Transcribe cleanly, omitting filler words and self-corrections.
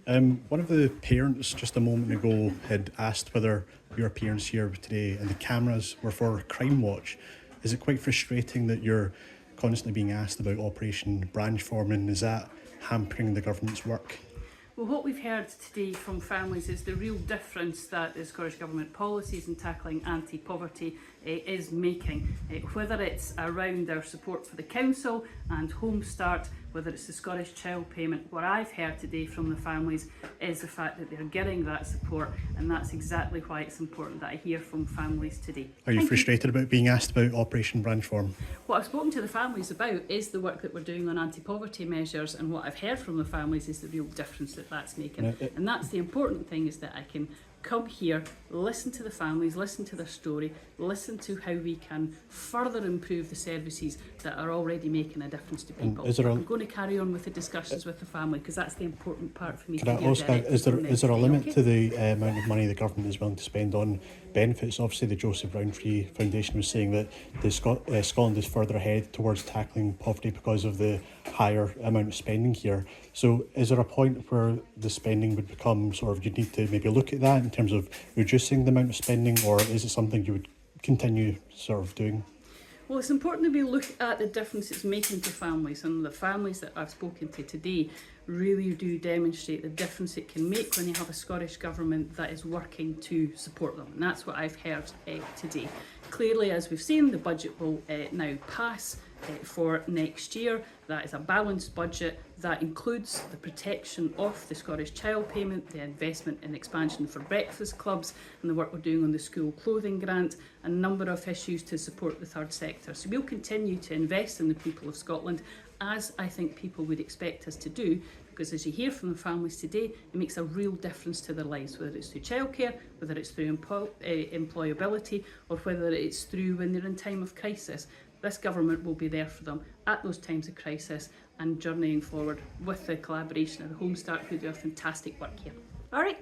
One of the parents just a moment ago had asked whether your appearance here today and the cameras were for Crime Watch. Is it quite frustrating that you're constantly being asked about Operation Branchform, and is that hampering the government's work? Well, what we've heard today from families is the real difference that the Scottish Government policies in tackling anti-poverty is making. Whether it's around our support for the council and Home Start, whether it's the Scottish Child Payment, what I've heard today from the families is the fact that they're getting that support, and that's exactly why it's important that I hear from families today. Are you frustrated about being asked about Operation Branchform? What I've spoken to the families about is the work that we're doing on anti-poverty measures, and what I've heard from the families is the real difference that that's making. And that's the important thing, is that I can come here, listen to the families, listen to their story, listen to how we can further improve the services that are already making a difference to people. I'm going to carry on with the discussions with the family, because that's the important part for me to hear. Is there a limit to the amount of money the government is willing to spend on benefits? Obviously, the Joseph Rowntree Foundation was saying that Scotland is further ahead towards tackling poverty because of the higher amount of spending here. So is there a point where the spending would become sort of, you need to maybe look at that in terms of reducing the amount of spending, or is it something you would continue sort of doing? Well, it's important that we look at the difference it's making to families, and the families that I've spoken to today really do demonstrate the difference it can make when you have a Scottish Government that is working to support them, and that's what I've heard today. Clearly, as we've seen, the budget will now pass for next year. That is a balanced budget that includes the protection of the Scottish Child Payment, the investment in expansion for breakfast clubs, and the work we're doing on the school clothing grant, and a number of issues to support the third sector. So we'll continue to invest in the people of Scotland, as I think people would expect us to do, because as you hear from the families today, it makes a real difference to their lives, whether it's through childcare, whether it's through employability, or whether it's through when they're in time of crisis. This government will be there for them at those times of crisis, and journeying forward with the collaboration of the Home Start, who do a fantastic work here. All right.